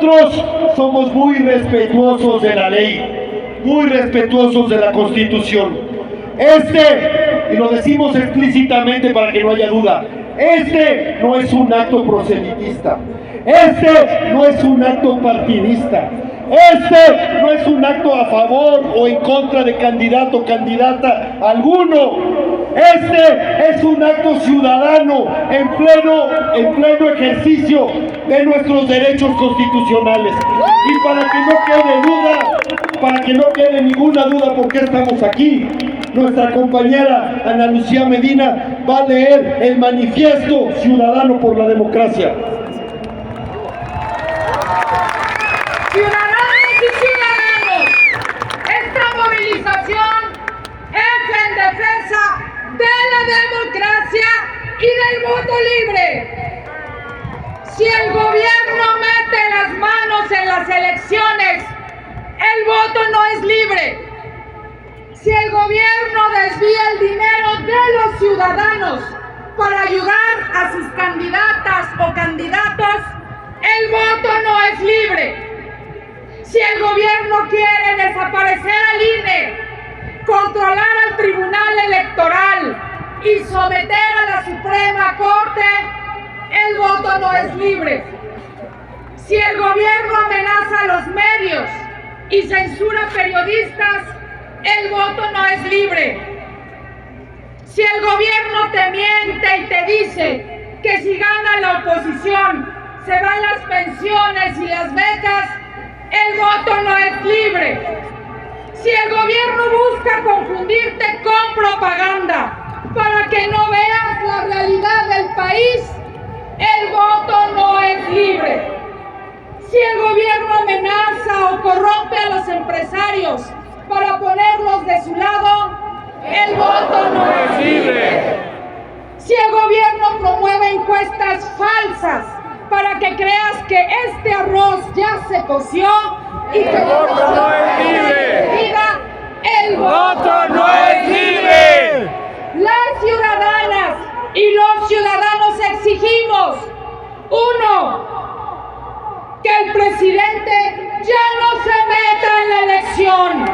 Nosotros somos muy respetuosos de la ley, muy respetuosos de la Constitución. Y lo decimos explícitamente para que no haya duda, no es un acto proselitista, no es un acto partidista, no es un acto a favor o en contra de candidato o candidata alguno. Es un acto ciudadano en pleno ejercicio de nuestros derechos constitucionales. Y para que no quede ninguna duda por qué estamos aquí, nuestra compañera Ana Lucía Medina va a leer el Manifiesto Ciudadano por la Democracia. Ciudadanos y ciudadanos, esta movilización es en defensa de la democracia y del voto libre. Si el gobierno mete las manos en las elecciones, el voto no es libre. Si el gobierno desvía el dinero de los ciudadanos para ayudar a sus candidatas o candidatos, el voto no es libre. Si el gobierno quiere desaparecer al INE, controlar al Tribunal Electoral y someter a la Suprema Corte, el voto no es libre. Si el gobierno amenaza a los medios y censura periodistas, el voto no es libre. Si el gobierno te miente y te dice que si gana la oposición se van las pensiones y las becas, el voto no es libre. Si el gobierno busca confundirte con propaganda para que no veas la realidad del país, el voto no es libre. Si el gobierno amenaza o corrompe a los empresarios para ponerlos de su lado, el voto no es libre. Si el gobierno promueve encuestas falsas para que creas que este arroz ya se coció y que el voto no es libre, el voto no es libre. Las ciudadanas y los ciudadanos exigimos, uno, que el presidente ya no se meta en la elección. No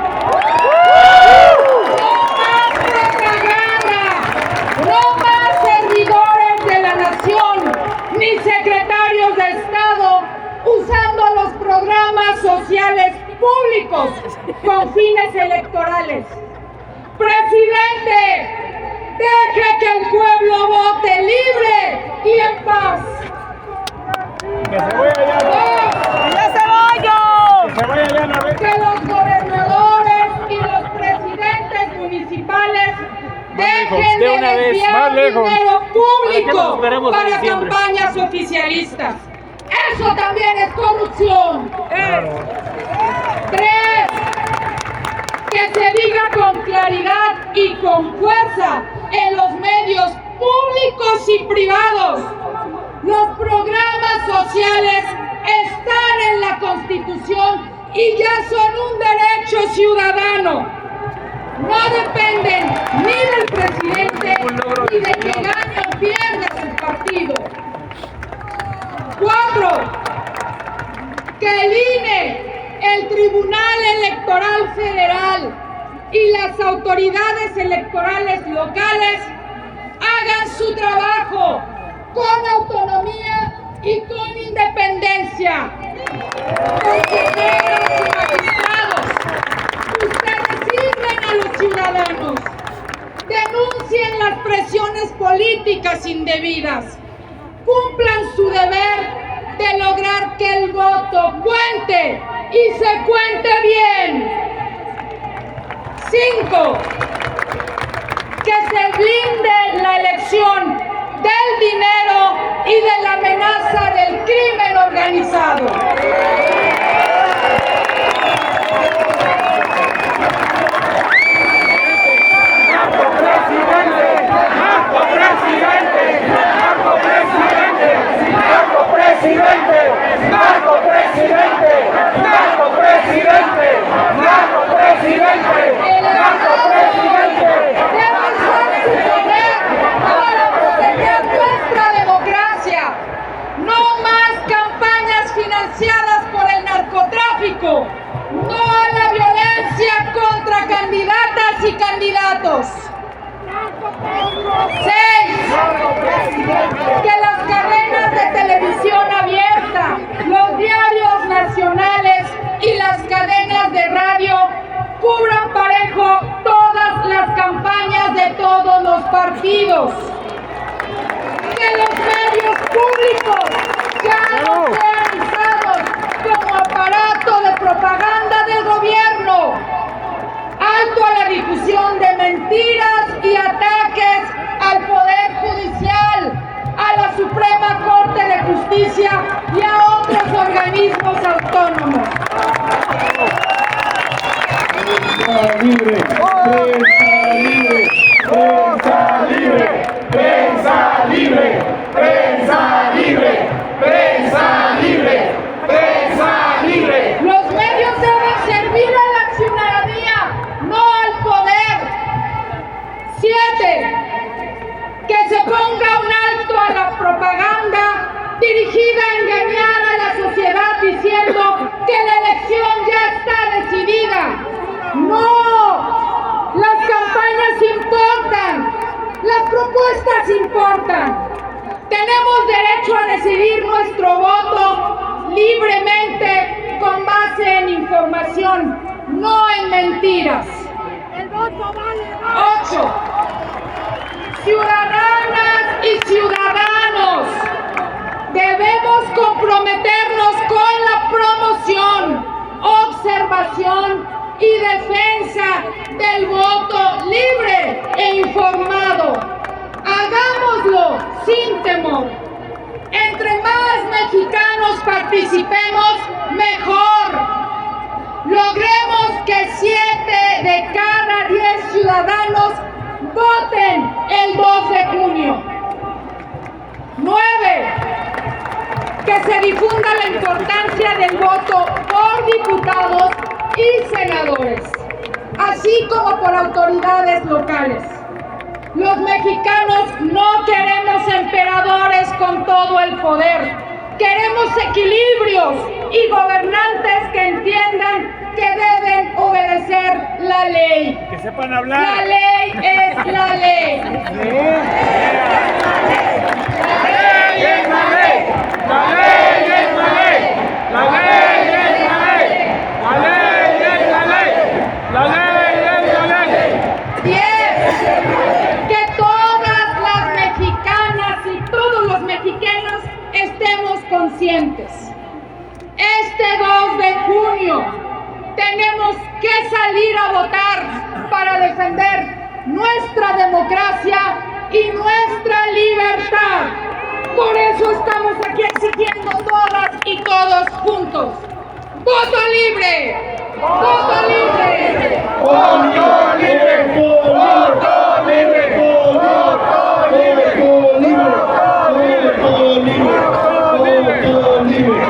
más propaganda, no más servidores de la nación, ni secretarios de Estado usando los programas sociales públicos con fines electorales. Presidente, deje que el pueblo vote libre y en paz. ¡Que se vaya ya! ¡Ya se vaya! ¡Que se vaya ya, no! Que los gobernadores y los presidentes municipales dejen de desviar dinero público para campañas oficialistas. Eso también es corrupción. 3. Que se diga con claridad y con fuerza en los medios públicos y privados: los programas sociales están en la Constitución y ya son un derecho ciudadano. No dependen ni del presidente ni de que gane o pierda su partido. 4. Que el INE, el Tribunal Electoral Federal y las autoridades electorales locales hagan su trabajo con autonomía y con independencia. Consejeros y magistrados, ustedes sirven a los ciudadanos. Denuncien las presiones políticas indebidas. Cumplan su deber de lograr que el voto cuente y se cuente bien. 5. Que se blinde la elección del dinero y de la amenaza del crimen organizado. Financiadas por partidos, que los medios públicos ya no sean usados como aparato de propaganda del gobierno. Alto a la difusión de mentiras y ataques al Poder Judicial, a la Suprema Corte de Justicia y a otros organismos autónomos. Prensa libre, prensa libre, prensa libre, prensa libre, prensa libre, prensa libre, prensa libre. Los medios deben servir a la ciudadanía, no al poder. 7. Que se ponga un alto a la propaganda dirigida a engañar a la sociedad diciendo que la elección ya está decidida. No, las campañas importan, las propuestas importan. Tenemos derecho a decidir nuestro voto libremente con base en información, no en mentiras. El voto vale más. 8. Ciudadanas y ciudadanos, debemos comprometernos con la promoción, observación y defensa del voto libre e informado. Hagámoslo sin temor. Entre más mexicanos participemos, mejor. Logremos que 7 de cada 10 ciudadanos voten el 2 de junio. 9. Que se difunda la importancia del voto por diputados y senadores, así como por autoridades locales. Los mexicanos no queremos emperadores con todo el poder. Queremos equilibrios y gobernantes que entiendan que deben obedecer la ley. Que sepan hablar. La ley es la ley. La ley es la ley. La ley es la ley. La ley es la ley. La ley es la ley. La ley es la ley. 10. Que todas las mexicanas y todos los mexicanos estemos conscientes. Este 2 de junio tenemos que salir a votar para defender nuestra democracia y nuestra libertad. Por eso estamos aquí exigiendo todas y todos juntos. ¡Voto libre! ¡Voto libre! ¡Voto libre! ¡Voto libre! ¡Voto libre! ¡Voto libre!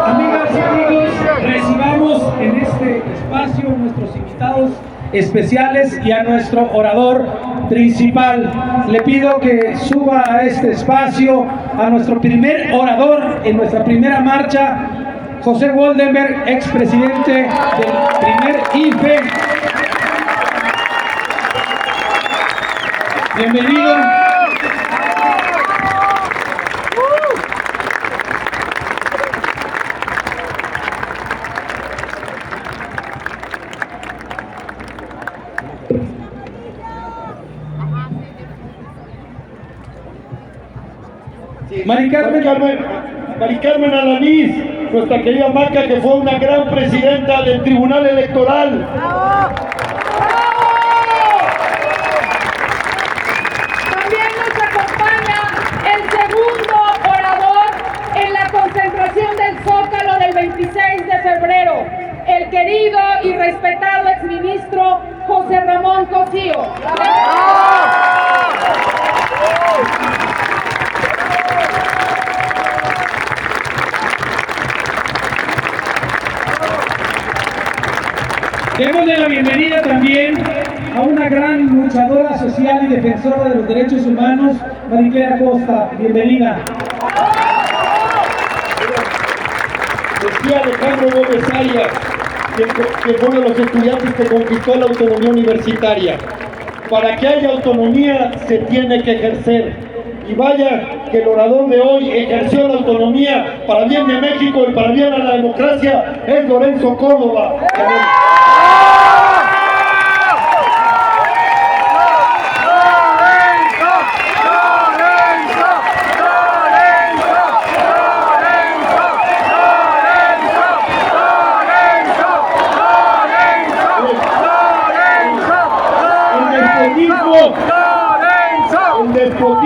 Amigas y amigos, recibamos en este espacio nuestros invitados especiales y a nuestro orador principal. Le pido que suba a este espacio a nuestro primer orador en nuestra primera marcha, José Woldenberg, expresidente del primer IFE. Bienvenido. Mari Carmen Alanís, nuestra querida Maca, que fue una gran presidenta del Tribunal Electoral. También nos acompaña el segundo orador en la concentración del Zócalo del 26 de febrero, el querido y respetado exministro José Ramón Cosío. Démosle la bienvenida también a una gran luchadora social y defensora de los derechos humanos, Mariclea Costa. Bienvenida. Decía Alejandro Gómez Arias, que fue uno de los estudiantes que conquistó la autonomía universitaria. Para que haya autonomía se tiene que ejercer. Y vaya que el orador de hoy ejerció la autonomía para bien de México y para bien a la democracia, es Lorenzo Córdoba.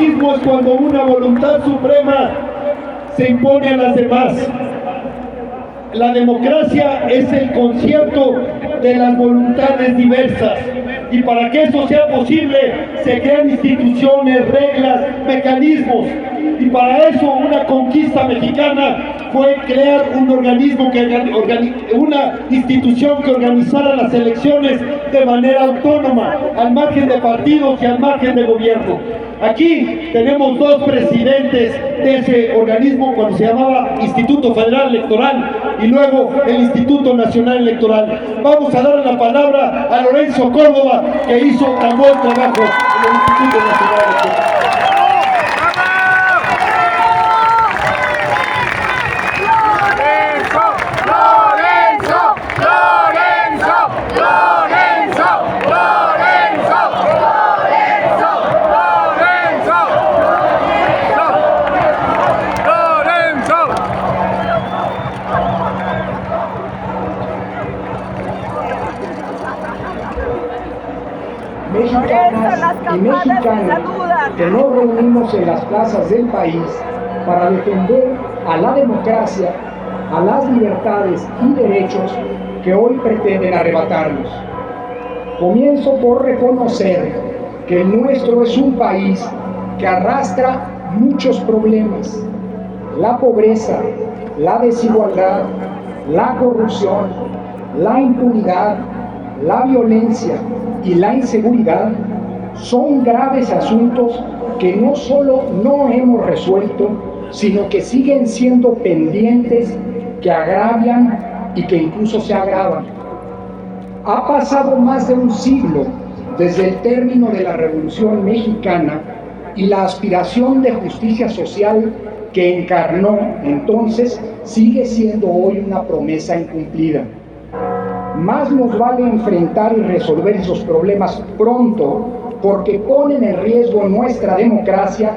democratismo es cuando una voluntad suprema se impone a las demás. La democracia es el concierto de las voluntades diversas, y para que eso sea posible se crean instituciones, reglas, mecanismos, y para eso una conquista mexicana fue crear un organismo, una institución que organizara las elecciones de manera autónoma, al margen de partidos y al margen de gobierno. Aquí tenemos dos presidentes de ese organismo, cuando se llamaba Instituto Federal Electoral y luego el Instituto Nacional Electoral. Vamos a darle la palabra a Lorenzo Córdoba, que hizo tan buen trabajo en el Instituto Nacional Electoral. Mexicanas y mexicanos que nos reunimos en las plazas del país para defender a la democracia, a las libertades y derechos que hoy pretenden arrebatarnos. Comienzo por reconocer que el nuestro es un país que arrastra muchos problemas: la pobreza, la desigualdad, la corrupción, la impunidad, la violencia y la inseguridad. Son graves asuntos que no solo no hemos resuelto, sino que siguen siendo pendientes, que agravian y que incluso se agravan. Ha pasado más de un siglo desde el término de la Revolución Mexicana, y la aspiración de justicia social que encarnó entonces sigue siendo hoy una promesa incumplida. Más nos vale enfrentar y resolver esos problemas pronto, porque ponen en riesgo nuestra democracia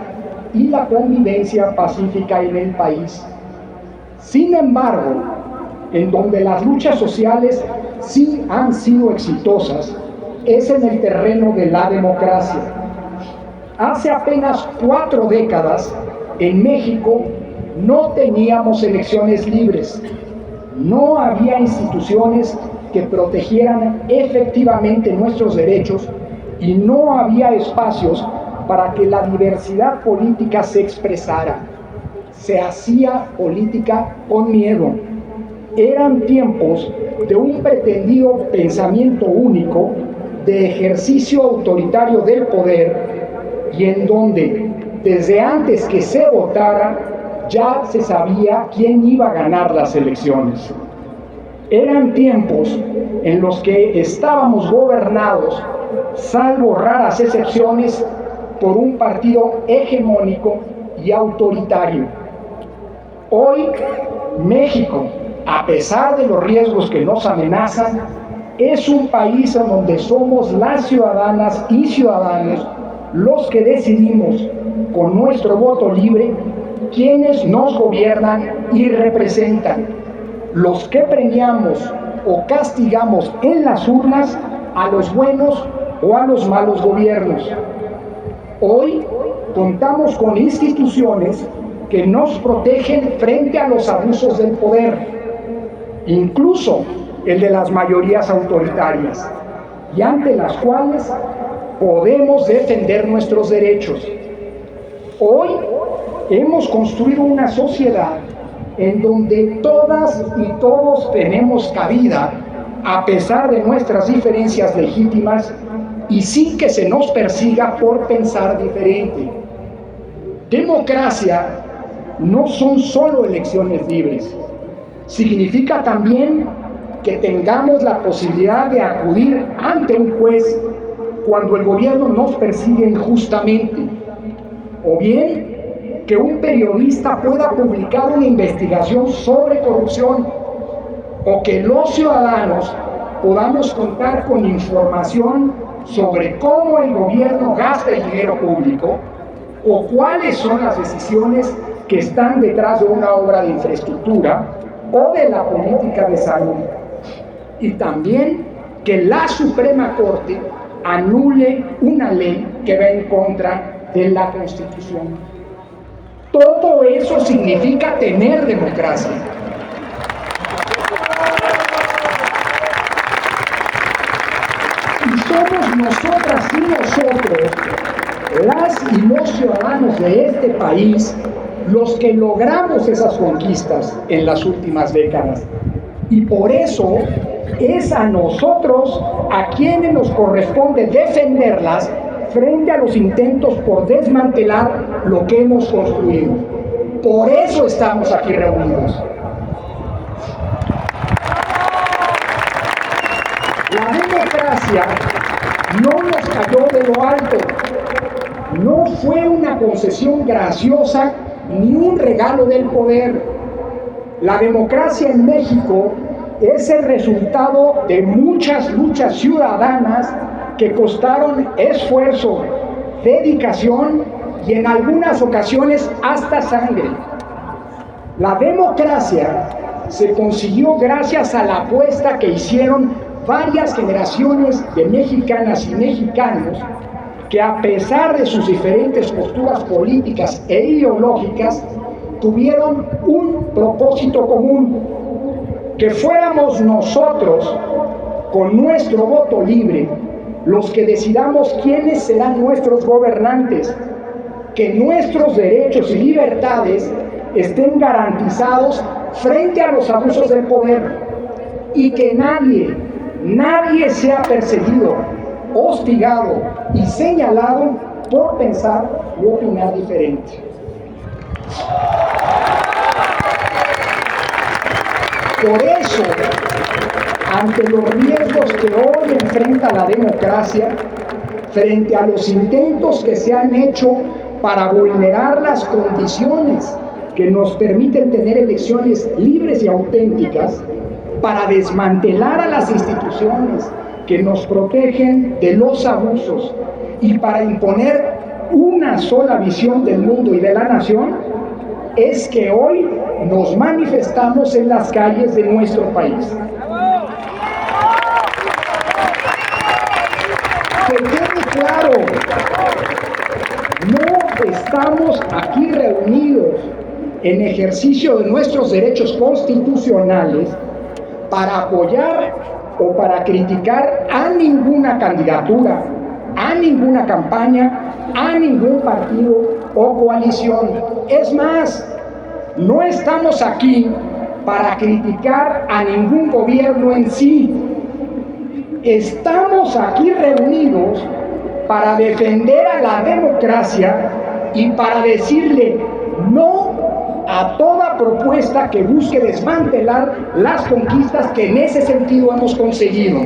y la convivencia pacífica en el país. Sin embargo, en donde las luchas sociales sí han sido exitosas, es en el terreno de la democracia. Hace apenas 4 décadas, en México no teníamos elecciones libres, no había instituciones que protegieran efectivamente nuestros derechos, y no había espacios para que la diversidad política se expresara. Se hacía política con miedo. Eran tiempos de un pretendido pensamiento único, de ejercicio autoritario del poder, y en donde, desde antes que se votara, ya se sabía quién iba a ganar las elecciones. Eran tiempos en los que estábamos gobernados, salvo raras excepciones, por un partido hegemónico y autoritario. Hoy, México, a pesar de los riesgos que nos amenazan, es un país en donde somos las ciudadanas y ciudadanos los que decidimos con nuestro voto libre quienes nos gobiernan y representan, los que premiamos o castigamos en las urnas a los buenos o a los malos gobiernos. Hoy contamos con instituciones que nos protegen frente a los abusos del poder, incluso el de las mayorías autoritarias, y ante las cuales podemos defender nuestros derechos. Hoy hemos construido una sociedad en donde todas y todos tenemos cabida, a pesar de nuestras diferencias legítimas y sin que se nos persiga por pensar diferente. Democracia no son solo elecciones libres, significa también que tengamos la posibilidad de acudir ante un juez cuando el gobierno nos persigue injustamente, o bien que un periodista pueda publicar una investigación sobre corrupción, o que los ciudadanos podamos contar con información sobre cómo el gobierno gasta el dinero público, o cuáles son las decisiones que están detrás de una obra de infraestructura o de la política de salud. Y también que la Suprema Corte anule una ley que va en contra de la Constitución. Todo eso significa tener democracia. Y somos nosotras y nosotros, las y los ciudadanos de este país, los que logramos esas conquistas en las últimas décadas. Y por eso es a nosotros a quienes nos corresponde defenderlas frente a los intentos por desmantelar lo que hemos construido. Por eso estamos aquí reunidos. La democracia no nos cayó de lo alto, no fue una concesión graciosa ni un regalo del poder. La democracia en México es el resultado de muchas luchas ciudadanas que costaron esfuerzo, dedicación y en algunas ocasiones hasta sangre. La democracia se consiguió gracias a la apuesta que hicieron varias generaciones de mexicanas y mexicanos que, a pesar de sus diferentes posturas políticas e ideológicas, tuvieron un propósito común: que fuéramos nosotros, con nuestro voto libre, los que decidamos quiénes serán nuestros gobernantes, que nuestros derechos y libertades estén garantizados frente a los abusos del poder y que nadie sea perseguido, hostigado y señalado por pensar y opinar diferente. Por eso, ante los riesgos que hoy enfrenta la democracia, frente a los intentos que se han hecho para vulnerar las condiciones que nos permiten tener elecciones libres y auténticas, para desmantelar a las instituciones que nos protegen de los abusos y para imponer una sola visión del mundo y de la nación, es que hoy nos manifestamos en las calles de nuestro país. Que quede claro, no estamos aquí reunidos en ejercicio de nuestros derechos constitucionales para apoyar o para criticar a ninguna candidatura, a ninguna campaña, a ningún partido o coalición. Es más, no estamos aquí para criticar a ningún gobierno en sí. Estamos aquí reunidos para defender a la democracia y para decirle no a toda propuesta que busque desmantelar las conquistas que en ese sentido hemos conseguido.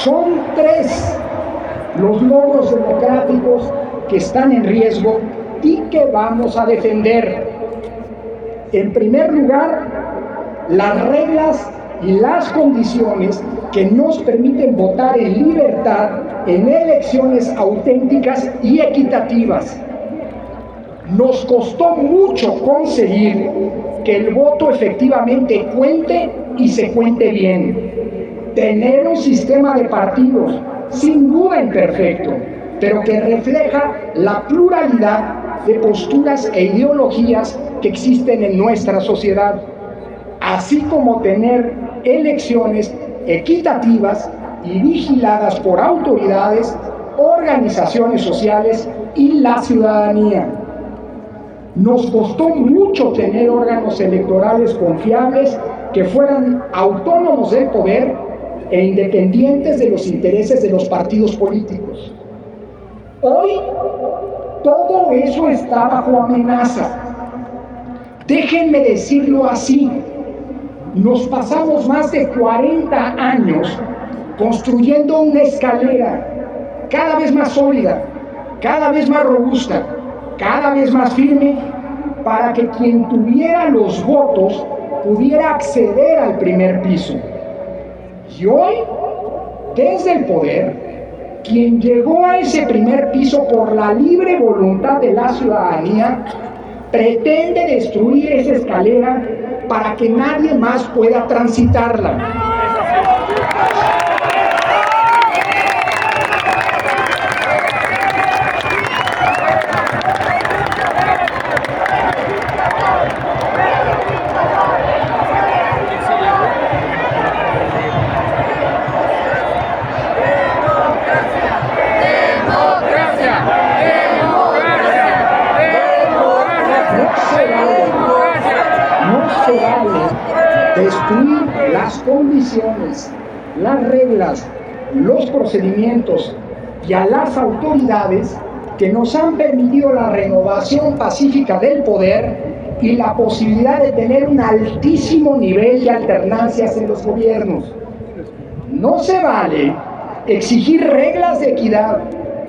Son 3 los logros democráticos que están en riesgo y que vamos a defender. En primer lugar, las reglas y las condiciones que nos permiten votar en libertad en elecciones auténticas y equitativas. Nos costó mucho conseguir que el voto efectivamente cuente y se cuente bien. Tener un sistema de partidos, sin duda imperfecto, pero que refleja la pluralidad de posturas e ideologías que existen en nuestra sociedad, así como tener elecciones equitativas y vigiladas por autoridades, organizaciones sociales y la ciudadanía. Nos costó mucho tener órganos electorales confiables que fueran autónomos del poder e independientes de los intereses de los partidos políticos. Hoy, todo eso está bajo amenaza. Déjenme decirlo así. Nos pasamos más de 40 años construyendo una escalera cada vez más sólida, cada vez más robusta, cada vez más firme, para que quien tuviera los votos pudiera acceder al primer piso. Y hoy, desde el poder, quien llegó a ese primer piso por la libre voluntad de la ciudadanía, pretende destruir esa escalera para que nadie más pueda transitarla. Destruir las condiciones, las reglas, los procedimientos y a las autoridades que nos han permitido la renovación pacífica del poder y la posibilidad de tener un altísimo nivel de alternancias en los gobiernos. No se vale exigir reglas de equidad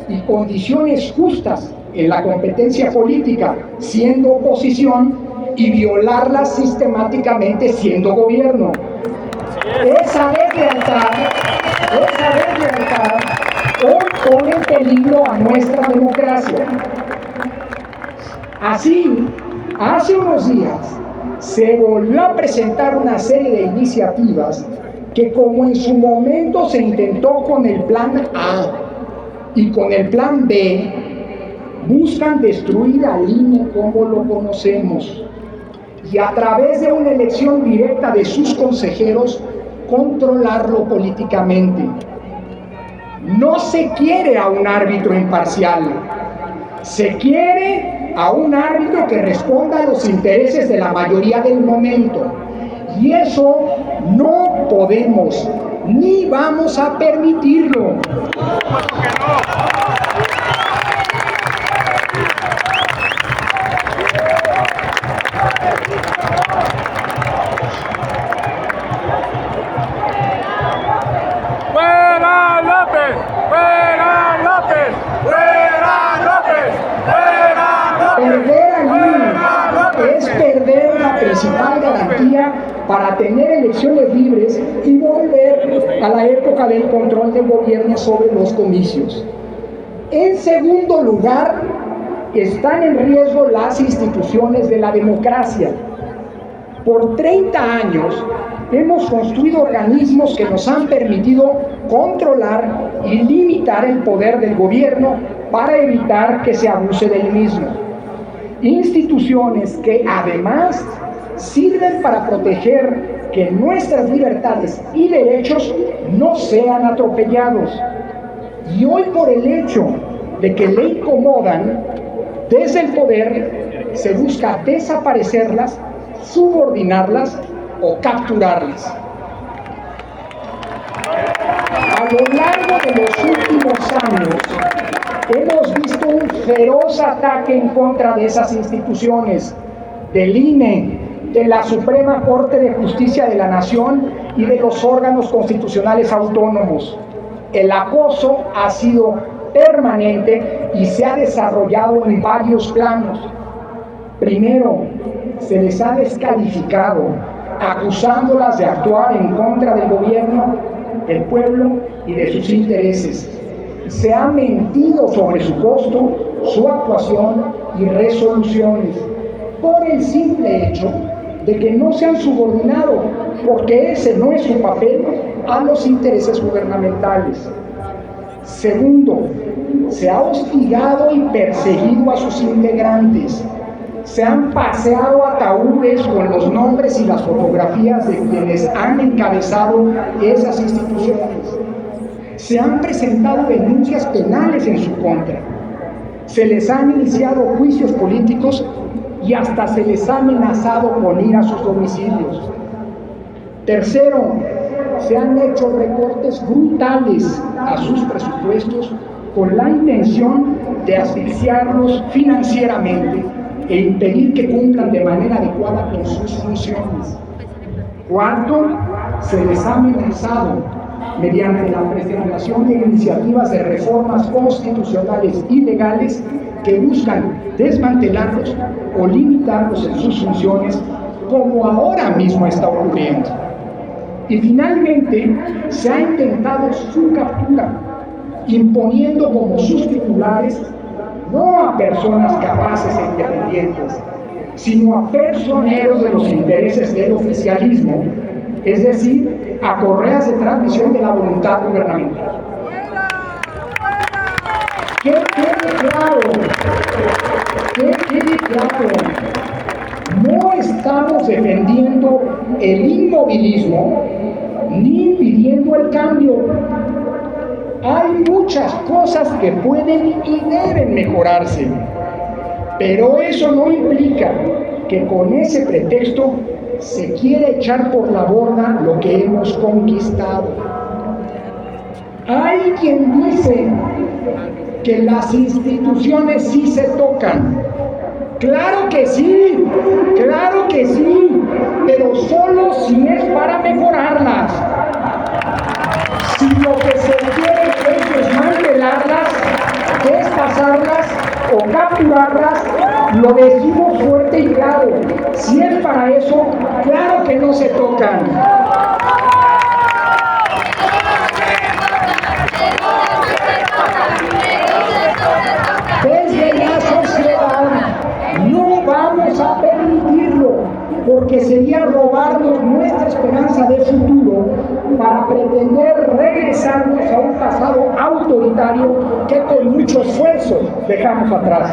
y condiciones justas en la competencia política siendo oposición y violarlas sistemáticamente siendo gobierno. Esa deslealtad hoy pone en peligro a nuestra democracia. Así, hace unos días se volvió a presentar una serie de iniciativas que, como en su momento se intentó con el plan A y con el plan B, buscan destruir al INE como lo conocemos y a través de una elección directa de sus consejeros controlarlo políticamente. No se quiere a un árbitro imparcial, se quiere a un árbitro que responda a los intereses de la mayoría del momento, y eso no podemos ni vamos a permitirlo. Principal garantía para tener elecciones libres y volver a la época del control del gobierno sobre los comicios. En segundo lugar, están en riesgo las instituciones de la democracia. Por 30 años hemos construido organismos que nos han permitido controlar y limitar el poder del gobierno para evitar que se abuse del mismo. Instituciones que además sirven para proteger que nuestras libertades y derechos no sean atropellados. Y hoy, por el hecho de que le incomodan, desde el poder se busca desaparecerlas, subordinarlas o capturarlas. A lo largo de los últimos años hemos visto un feroz ataque en contra de esas instituciones, del INE, de la Suprema Corte de Justicia de la Nación y de los órganos constitucionales autónomos. El acoso ha sido permanente y se ha desarrollado en varios planos. Primero, se les ha descalificado, acusándolas de actuar en contra del gobierno, del pueblo y de sus intereses. Se ha mentido sobre su costo, su actuación y resoluciones, por el simple hecho de que no se han subordinado, porque ese no es su papel, a los intereses gubernamentales. Segundo, se ha hostigado y perseguido a sus integrantes. Se han paseado ataúdes con los nombres y las fotografías de quienes han encabezado esas instituciones. Se han presentado denuncias penales en su contra. Se les han iniciado juicios políticos y hasta se les ha amenazado con ir a sus domicilios. Tercero, se han hecho recortes brutales a sus presupuestos con la intención de asfixiarlos financieramente e impedir que cumplan de manera adecuada con sus funciones. Cuarto, se les ha amenazado mediante la presentación de iniciativas de reformas constitucionales y legales que buscan desmantelarlos o limitarlos en sus funciones, como ahora mismo está ocurriendo. Y finalmente, se ha intentado su captura imponiendo como sus titulares no a personas capaces e independientes, sino a personeros de los intereses del oficialismo, es decir, a correas de transmisión de la voluntad gubernamental. Que quede claro, no estamos defendiendo el inmovilismo ni impidiendo el cambio. Hay muchas cosas que pueden y deben mejorarse, pero eso no implica que con ese pretexto se quiere echar por la borda lo que hemos conquistado. Hay quien dice que las instituciones sí se tocan. Claro que sí, pero solo si es para mejorarlas. Si lo que se quiere es desmantelarlas, despasarlas o capturarlas, lo decimos fuerte y claro. Si es para eso, claro que no se tocan. Desde la sociedad no vamos a permitirlo, porque sería robarnos nuestra esperanza de futuro para pretender regresarnos a un pasado autoritario que con mucho esfuerzo dejamos atrás.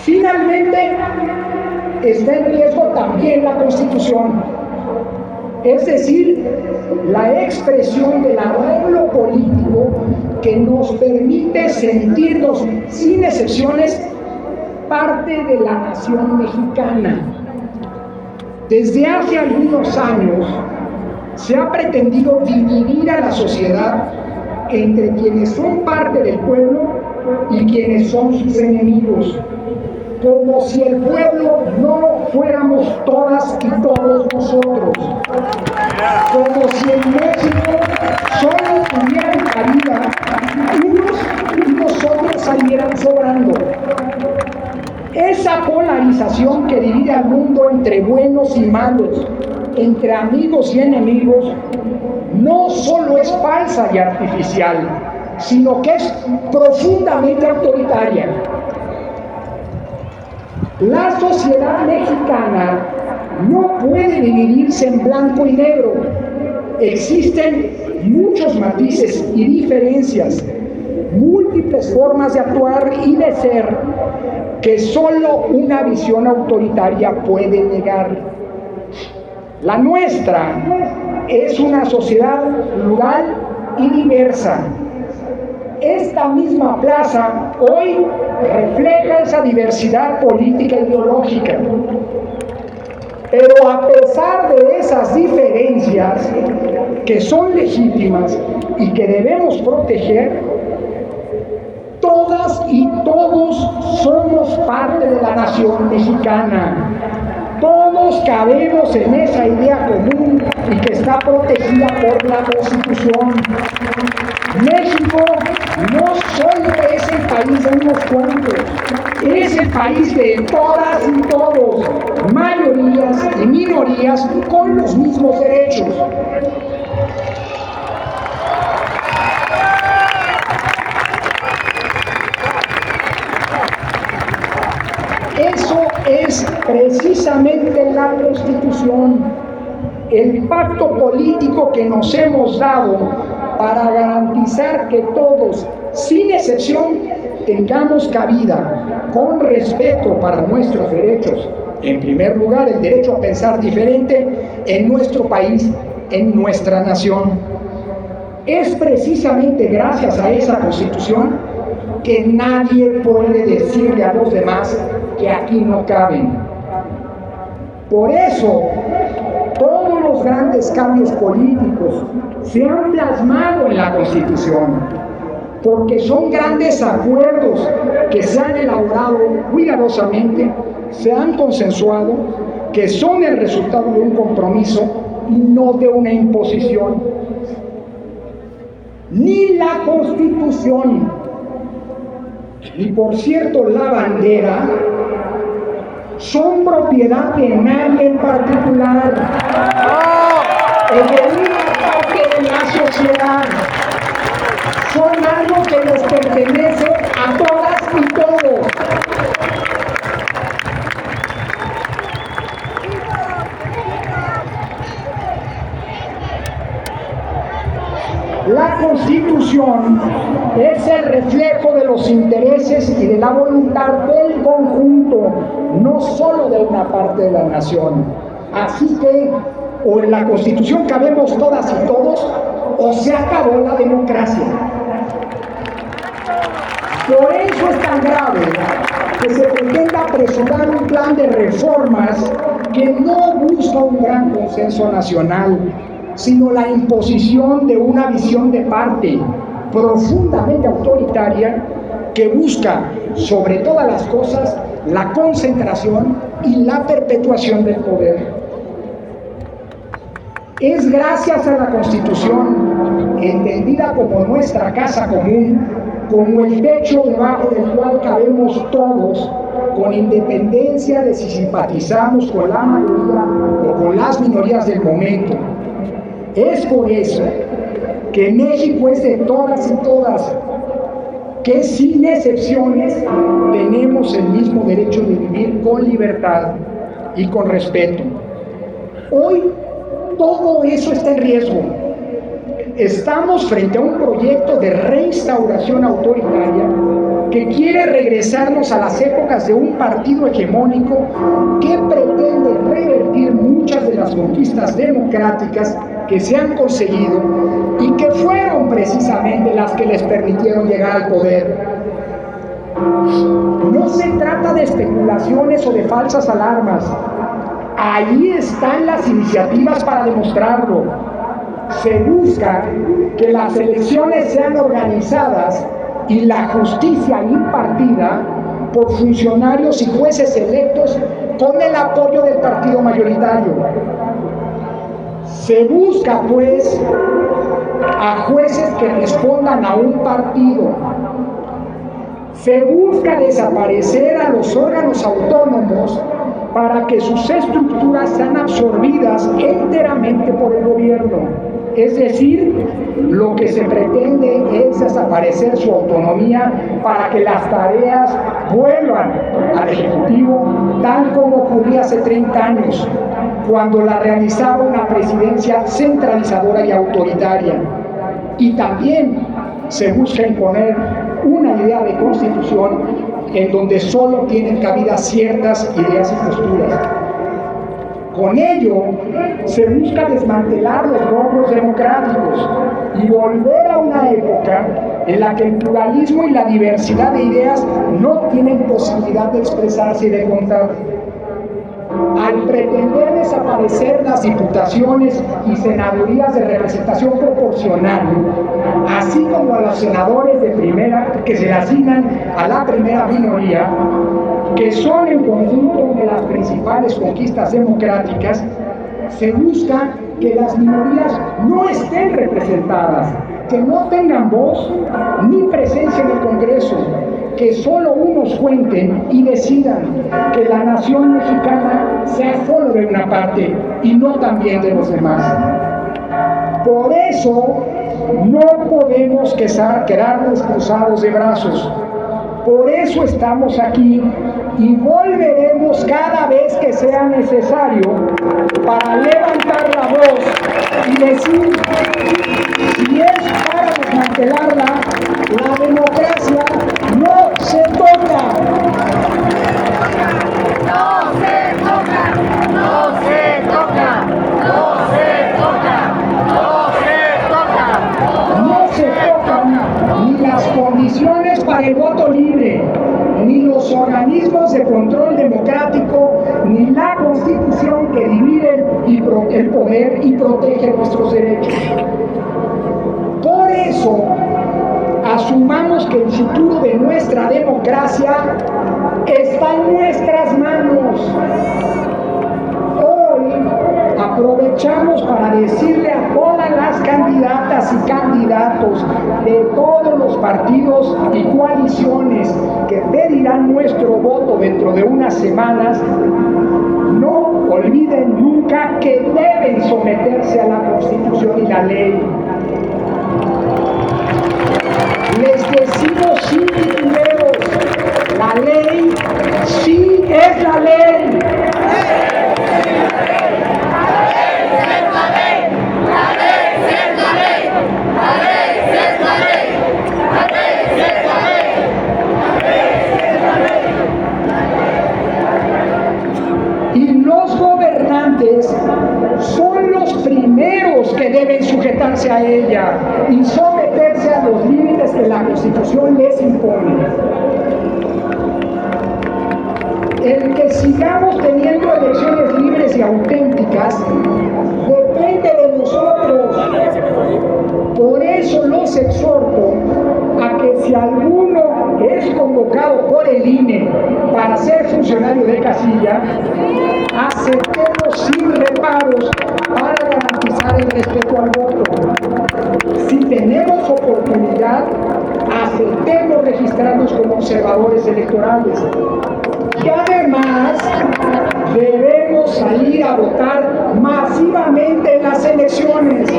Finalmente, está en riesgo también la Constitución, es decir, la expresión del arreglo político que nos permite sentirnos, sin excepciones, parte de la nación mexicana. Desde hace algunos años se ha pretendido dividir a la sociedad entre quienes son parte del pueblo y quienes son sus enemigos, como si el pueblo no fuéramos todas y todos nosotros, como si en México solo tuvieran cabida unos y nosotros salieran sobrando. Esa polarización que divide al mundo entre buenos y malos, entre amigos y enemigos, no solo es falsa y artificial, sino que es profundamente autoritaria. La sociedad mexicana no puede dividirse en blanco y negro. Existen muchos matices y diferencias, múltiples formas de actuar y de ser que solo una visión autoritaria puede negar. La nuestra es una sociedad plural y diversa. Esta misma plaza hoy refleja esa diversidad política e ideológica. Pero a pesar de esas diferencias, que son legítimas y que debemos proteger, todas y todos somos parte de la nación mexicana. Todos cabemos en esa idea común y que está protegida por la Constitución. México no solo es el país de unos cuantos, es el país de todas y todos, mayorías y minorías con los mismos derechos. Eso es precisamente la Constitución, el pacto político que nos hemos dado para garantizar que todos, sin excepción, tengamos cabida con respeto para nuestros derechos. En primer lugar, el derecho a pensar diferente en nuestro país, en nuestra nación. Es precisamente gracias a esa Constitución que nadie puede decirle a los demás que aquí no caben. Por eso, todos los grandes cambios políticos se han plasmado en la Constitución, porque son grandes acuerdos que se han elaborado cuidadosamente, se han consensuado, que son el resultado de un compromiso y no de una imposición. Ni la Constitución, ni por cierto la bandera, son propiedad de nadie en particular. Es de una parte de la sociedad. son algo que les pertenece a todas y todos. La Constitución es el reflejo de los intereses y de la voluntad del conjunto, no solo de una parte de la nación. Así que, o en la Constitución cabemos todas y todos, o se acabó la democracia. Por eso es tan grave que se pretenda apresurar un plan de reformas que no busca un gran consenso nacional, sino la imposición de una visión de parte profundamente autoritaria que busca, sobre todas las cosas, la concentración y la perpetuación del poder. Es gracias a la Constitución, entendida como nuestra casa común, como el techo debajo del cual cabemos todos, con independencia de si simpatizamos con la mayoría o con las minorías del momento. Es por eso que México es de todas y todas, que sin excepciones tenemos el mismo derecho de vivir con libertad y con respeto. Hoy todo eso está en riesgo. Estamos frente a un proyecto de reinstauración autoritaria que quiere regresarnos a las épocas de un partido hegemónico que pretende revertir muchas de las conquistas democráticas que se han conseguido y que fueron precisamente las que les permitieron llegar al poder. No se trata de especulaciones o de falsas alarmas. Ahí están las iniciativas para demostrarlo. Se busca que las elecciones sean organizadas y la justicia impartida por funcionarios y jueces electos con el apoyo del partido mayoritario. Se busca, pues, a jueces que respondan a un partido. Se busca desaparecer a los órganos autónomos para que sus estructuras sean absorbidas enteramente por el gobierno. Es decir, lo que se pretende es desaparecer su autonomía para que las tareas vuelvan al Ejecutivo, tal como ocurría hace 30 años, cuando la realizaba una presidencia centralizadora y autoritaria. Y también se busca imponer una idea de constitución en donde solo tienen cabida ciertas ideas y posturas. Con ello, se busca desmantelar los logros democráticos y volver a una época en la que el pluralismo y la diversidad de ideas no tienen posibilidad de expresarse y de contar. Al pretender desaparecer las diputaciones y senadurías de representación proporcional, así como a los senadores de primera que se le asignan a la primera minoría, que son en conjunto una de las principales conquistas democráticas, se busca que las minorías no estén representadas, que no tengan voz ni presencia en el Congreso, que solo unos cuenten y decidan que la nación mexicana sea solo de una parte y no también de los demás. Por eso no podemos quedarnos cruzados de brazos. Por eso estamos aquí y volveremos cada vez que sea necesario para levantar la voz y decir, si es para desmantelarla, la democracia no se toca. No se toca, no se toca, no se toca, no se toca. No se tocan ni las condiciones para el voto libre, ni los organismos de control democrático, ni la Constitución que divide el poder y protege nuestros derechos. Por eso, asumamos que el futuro de nuestra democracia está en nuestras manos. Hoy aprovechamos para decirle a todas las candidatas y candidatos de todos los partidos y coaliciones que pedirán nuestro voto dentro de unas semanas, no olviden nunca que deben someterse a la Constitución y la ley. Les decimos sin titubeos, la ley sí es la ley. Y los gobernantes son los primeros que deben sujetarse a ella y someterse a los límites que la Constitución les impone. El que sigamos teniendo elecciones libres y auténticas depende de nosotros. Por eso los exhorto a que si alguno es convocado por el INE para ser funcionario de casilla, aceptemos sin reparos para garantizar el respeto al voto. Si tenemos oportunidad, aceptemos registrarnos como observadores electorales. Y además, debemos salir a votar masivamente en las elecciones.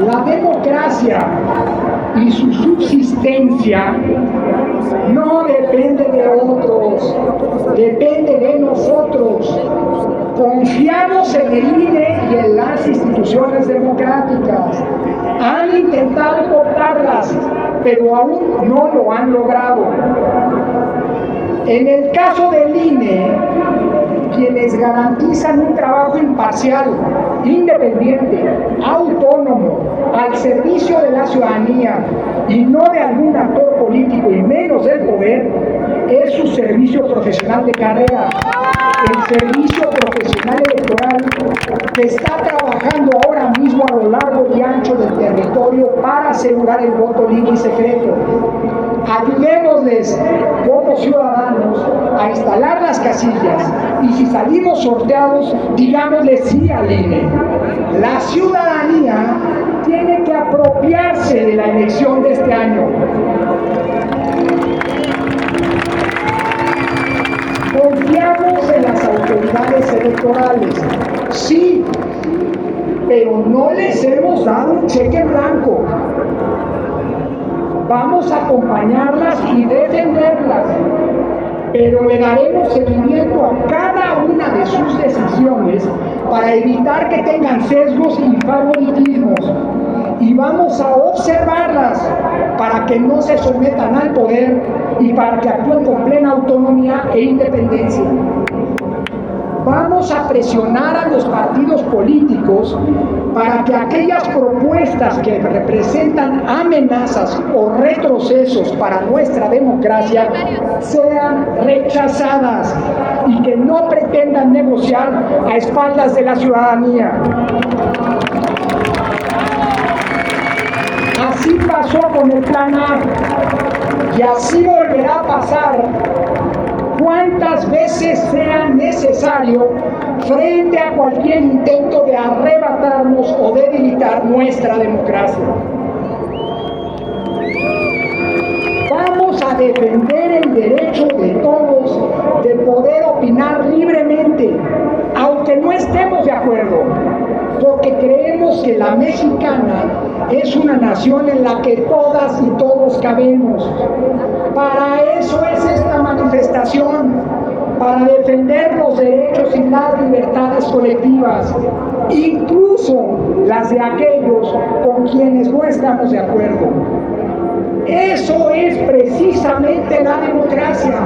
La democracia y su subsistencia no depende de otros, depende de nosotros. Confiamos en el INE y en las instituciones democráticas. Han intentado cortarlas, pero aún no lo han logrado. En el caso del INE, quienes garantizan un trabajo imparcial, independiente, autónomo, al servicio de la ciudadanía y no de algún actor político y menos del poder, es su servicio profesional de carrera, el servicio profesional electoral que está trabajando ahora mismo a lo largo y ancho del territorio para asegurar el voto libre y secreto. Ayudémosles como ciudadanos a instalar las casillas y si salimos sorteados, digámosle sí al INE. La ciudadanía tiene que apropiarse de la elección de este año. Confiamos en las autoridades electorales, sí, pero no les hemos dado un cheque en blanco. Vamos a acompañarlas y defenderlas, pero le daremos seguimiento a cada una de sus decisiones para evitar que tengan sesgos y favoritismos. Y vamos a observarlas para que no se sometan al poder y para que actúen con plena autonomía e independencia. Vamos a presionar a los partidos políticos para que aquellas propuestas que representan amenazas o retrocesos para nuestra democracia sean rechazadas y que no pretendan negociar a espaldas de la ciudadanía. Así pasó con el Plan A y así volverá a pasar cuantas veces sea necesario frente a cualquier intento de arrebatarnos o debilitar nuestra democracia. Vamos a defender el derecho de todos de poder opinar libremente, aunque no estemos de acuerdo, porque creemos que la mexicana es una nación en la que todas y todos cabemos. Para eso es esta manifestación, para defender los derechos y las libertades colectivas, incluso las de aquellos con quienes no estamos de acuerdo. Eso es precisamente la democracia,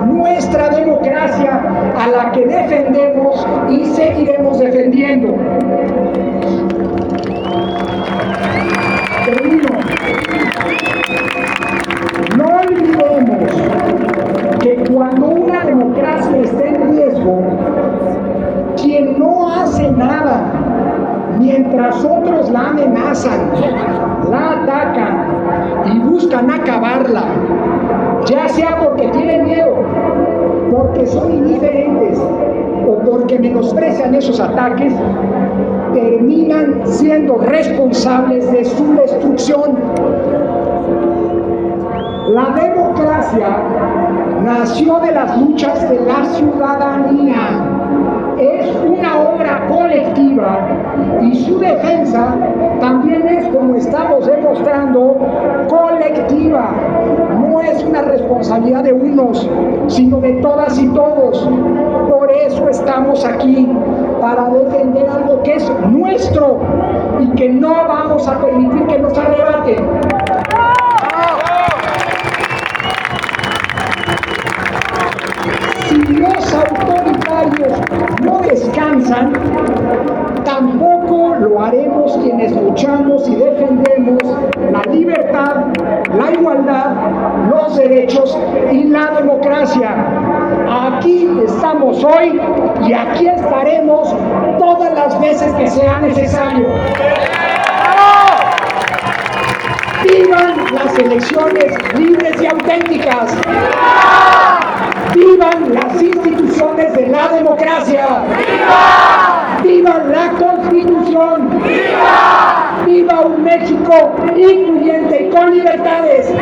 nuestra democracia a la que defendemos y seguiremos defendiendo. Termino. No olvidemos que cuando una democracia está en riesgo, quien no hace nada mientras otros la amenazan, la atacan y buscan acabarla, ya sea porque tienen miedo, porque son indiferentes o porque menosprecian esos ataques, terminan siendo responsables de su destrucción. La democracia nació de las luchas de la ciudadanía. Es una obra colectiva y su defensa también es, como estamos demostrando, colectiva. No es una responsabilidad de unos, sino de todas y todos. Por eso estamos aquí, para defender algo que es nuestro y que no vamos a permitir que nos arrebaten. Si los autoritarios no descansan, tampoco lo haremos quienes luchamos y defendemos la libertad, la igualdad, los derechos y la democracia. Aquí estamos hoy y aquí estaremos todas las veces que sea necesario. ¡Vivan las elecciones libres y auténticas! ¡Vivan las instituciones de la democracia! ¡Viva la Constitución! ¡Viva un México incluyente y con libertades!